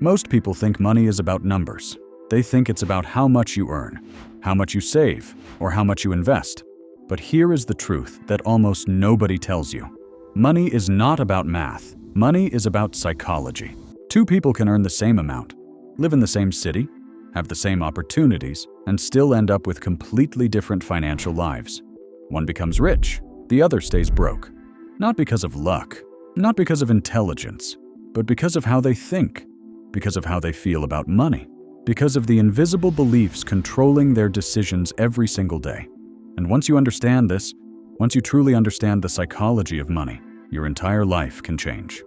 Most people think money is about numbers. They think it's about how much you earn, how much you save, or how much you invest. But here is the truth that almost nobody tells you. Money is not about math. Money is about psychology. Two people can earn the same amount, live in the same city, have the same opportunities, and still end up with completely different financial lives. One becomes rich, the other stays broke. Not because of luck, not because of intelligence, but because of how they think, because of how they feel about money, because of the invisible beliefs controlling their decisions every single day. And once you understand this, once you truly understand the psychology of money, your entire life can change.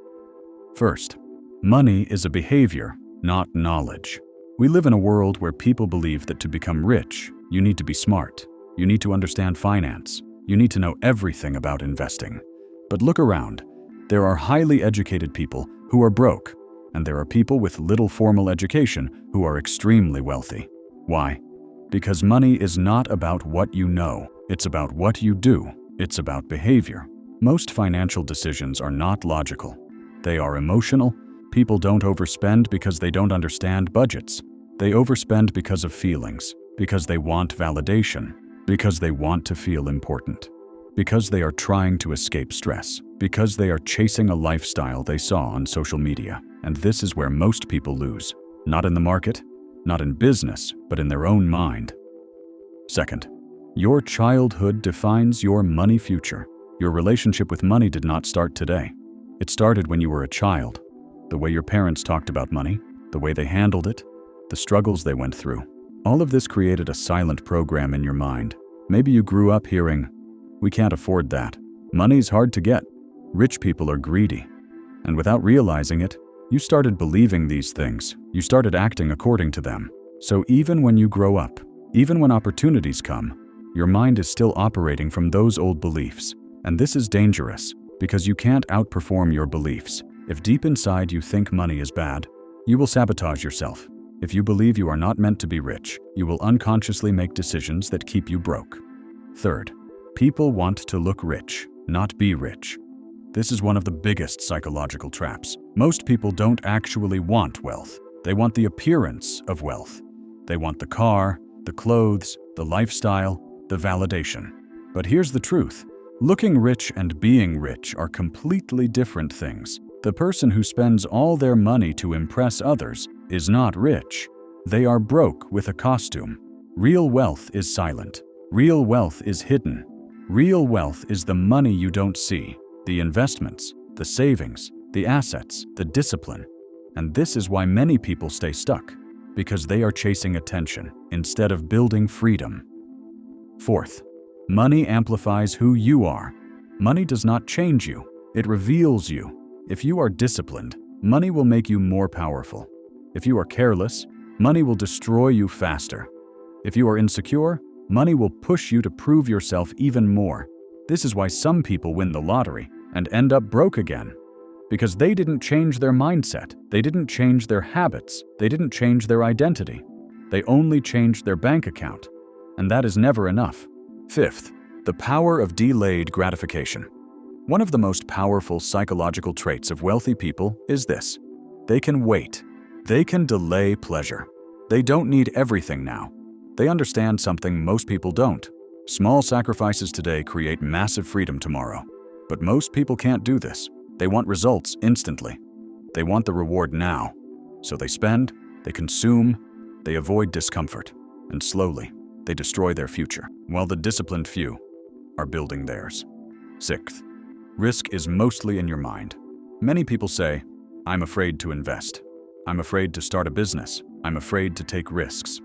First, money is a behavior, not knowledge. We live in a world where people believe that to become rich, you need to be smart, you need to understand finance, you need to know everything about investing. But look around. There are highly educated people who are broke, and there are people with little formal education who are extremely wealthy. Why? Because money is not about what you know, it's about what you do, it's about behavior. Most financial decisions are not logical. They are emotional. People don't overspend because they don't understand budgets. They overspend because of feelings, because they want validation, because they want to feel important, because they are trying to escape stress, because they are chasing a lifestyle they saw on social media. And this is where most people lose. Not in the market, not in business, but in their own mind. Second, your childhood defines your money future. Your relationship with money did not start today. It started when you were a child. The way your parents talked about money, the way they handled it, the struggles they went through. All of this created a silent program in your mind. Maybe you grew up hearing, "We can't afford that. Money's hard to get. Rich people are greedy." And without realizing it, you started believing these things. You started acting according to them. So even when you grow up, even when opportunities come, your mind is still operating from those old beliefs. And this is dangerous because you can't outperform your beliefs. If deep inside you think money is bad, you will sabotage yourself. If you believe you are not meant to be rich, you will unconsciously make decisions that keep you broke. Third, people want to look rich, not be rich. This is one of the biggest psychological traps. Most people don't actually want wealth. They want the appearance of wealth. They want the car, the clothes, the lifestyle, the validation. But here's the truth. Looking rich and being rich are completely different things. The person who spends all their money to impress others is not rich. They are broke with a costume. Real wealth is silent. Real wealth is hidden. Real wealth is the money you don't see, the investments, the savings, the assets, the discipline. And this is why many people stay stuck, because they are chasing attention instead of building freedom. Fourth, money amplifies who you are. Money does not change you, it reveals you. If you are disciplined, money will make you more powerful. If you are careless, money will destroy you faster. If you are insecure, money will push you to prove yourself even more. This is why some people win the lottery and end up broke again. Because they didn't change their mindset, they didn't change their habits, they didn't change their identity. They only changed their bank account. And that is never enough. Fifth, the power of delayed gratification. One of the most powerful psychological traits of wealthy people is this. They can wait. They can delay pleasure. They don't need everything now. They understand something most people don't. Small sacrifices today create massive freedom tomorrow. But most people can't do this. They want results instantly. They want the reward now. So they spend, they consume, they avoid discomfort, and slowly, they destroy their future, while the disciplined few are building theirs. Sixth, risk is mostly in your mind. Many people say, "I'm afraid to invest. I'm afraid to start a business. I'm afraid to take risks."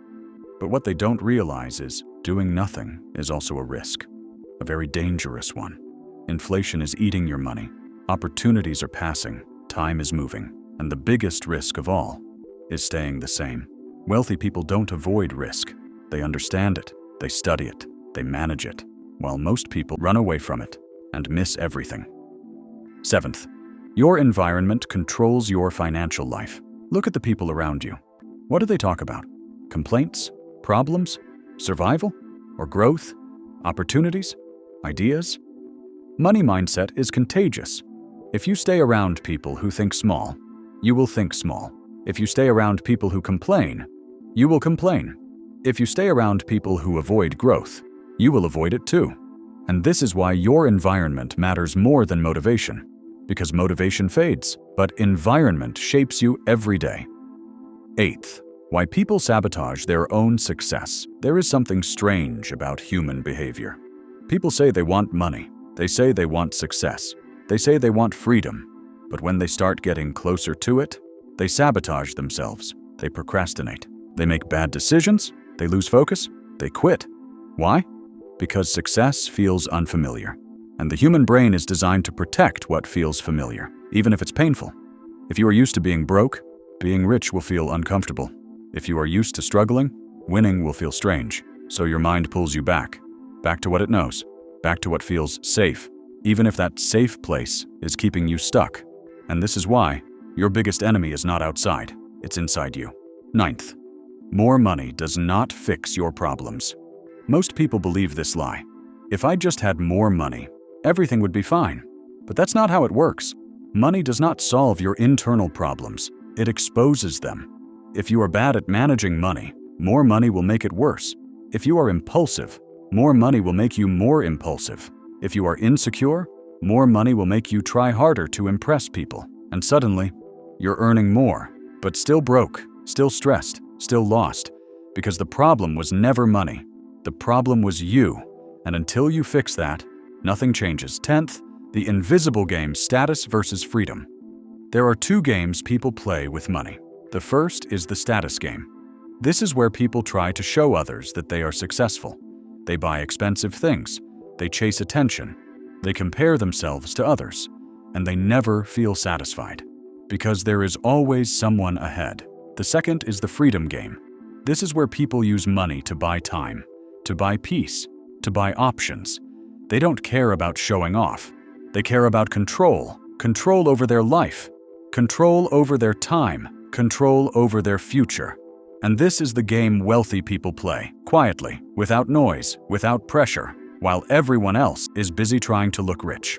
But what they don't realize is doing nothing is also a risk, a very dangerous one. Inflation is eating your money. Opportunities are passing. Time is moving. And the biggest risk of all is staying the same. Wealthy people don't avoid risk. They understand it. They study it. They manage it. While most people run away from it and miss everything. Seventh, your environment controls your financial life. Look at the people around you. What do they talk about? Complaints? Problems? Survival? Or growth? Opportunities? Ideas? Money mindset is contagious. If you stay around people who think small, you will think small. If you stay around people who complain, you will complain. If you stay around people who avoid growth, you will avoid it too. And this is why your environment matters more than motivation. Because motivation fades, but environment shapes you every day. 8th, why people sabotage their own success. There is something strange about human behavior. People say they want money. They say they want success. They say they want freedom. But when they start getting closer to it, they sabotage themselves. They procrastinate. They make bad decisions. They lose focus. They quit. Why? Because success feels unfamiliar. And the human brain is designed to protect what feels familiar, even if it's painful. If you are used to being broke, being rich will feel uncomfortable. If you are used to struggling, winning will feel strange. So your mind pulls you back to what it knows, back to what feels safe, even if that safe place is keeping you stuck. And this is why your biggest enemy is not outside, it's inside you. 9th, more money does not fix your problems. Most people believe this lie. If I just had more money, everything would be fine. But that's not how it works. Money does not solve your internal problems. It exposes them. If you are bad at managing money, more money will make it worse. If you are impulsive, more money will make you more impulsive. If you are insecure, more money will make you try harder to impress people. And suddenly, you're earning more, but still broke, still stressed, still lost. Because the problem was never money. The problem was you. And until you fix that, nothing changes. 10th, the invisible game, status versus freedom. There are two games people play with money. The first is the status game. This is where people try to show others that they are successful. They buy expensive things. They chase attention. They compare themselves to others. And they never feel satisfied. Because there is always someone ahead. The second is the freedom game. This is where people use money to buy time, to buy peace, to buy options. They don't care about showing off. They care about control over their life, control over their time, control over their future. And this is the game wealthy people play, quietly, without noise, without pressure, while everyone else is busy trying to look rich.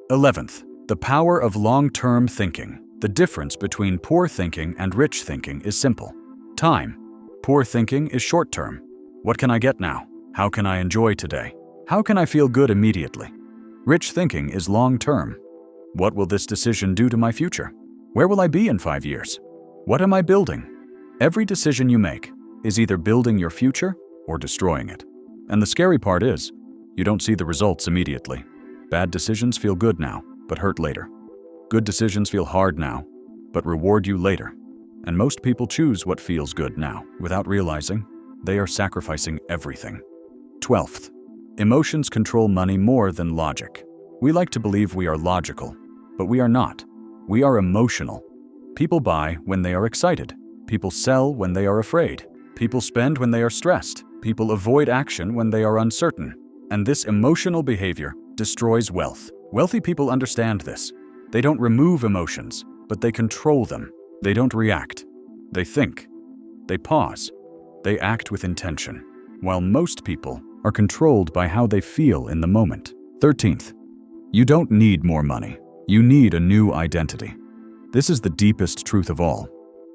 11th, the power of long-term thinking. The difference between poor thinking and rich thinking is simple. Time. Poor thinking is short-term. What can I get now? How can I enjoy today? How can I feel good immediately? Rich thinking is long-term. What will this decision do to my future? Where will I be in 5 years? What am I building? Every decision you make is either building your future or destroying it. And the scary part is, you don't see the results immediately. Bad decisions feel good now, but hurt later. Good decisions feel hard now, but reward you later. And most people choose what feels good now, without realizing they are sacrificing everything. 12th, emotions control money more than logic. We like to believe we are logical, but we are not. We are emotional. People buy when they are excited. People sell when they are afraid. People spend when they are stressed. People avoid action when they are uncertain. And this emotional behavior destroys wealth. Wealthy people understand this. They don't remove emotions, but they control them. They don't react. They think. They pause. They act with intention. While most people are controlled by how they feel in the moment. 13th, you don't need more money. You need a new identity. This is the deepest truth of all.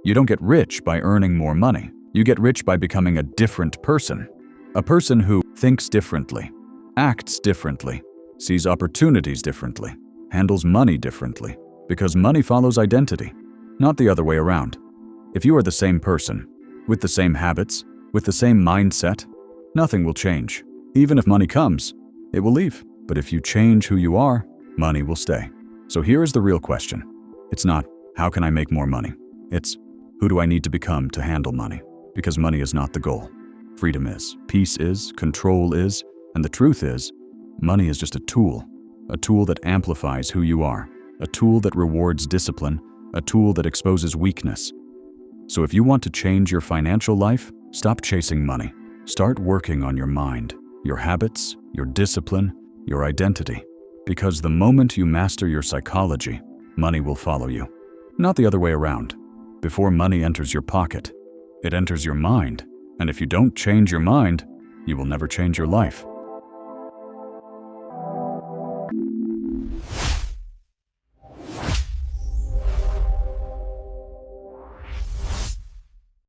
You don't get rich by earning more money. You get rich by becoming a different person. A person who thinks differently, acts differently, sees opportunities differently, handles money differently. Because money follows identity, not the other way around. If you are the same person, with the same habits, with the same mindset, nothing will change. Even if money comes, it will leave. But if you change who you are, money will stay. So here is the real question. It's not, how can I make more money? It's, who do I need to become to handle money? Because money is not the goal. Freedom is, peace is, control is, and the truth is, money is just a tool that amplifies who you are, a tool that rewards discipline, a tool that exposes weakness. So if you want to change your financial life, stop chasing money. Start working on your mind, your habits, your discipline, your identity. Because the moment you master your psychology, money will follow you. Not the other way around. Before money enters your pocket, it enters your mind. And if you don't change your mind, you will never change your life.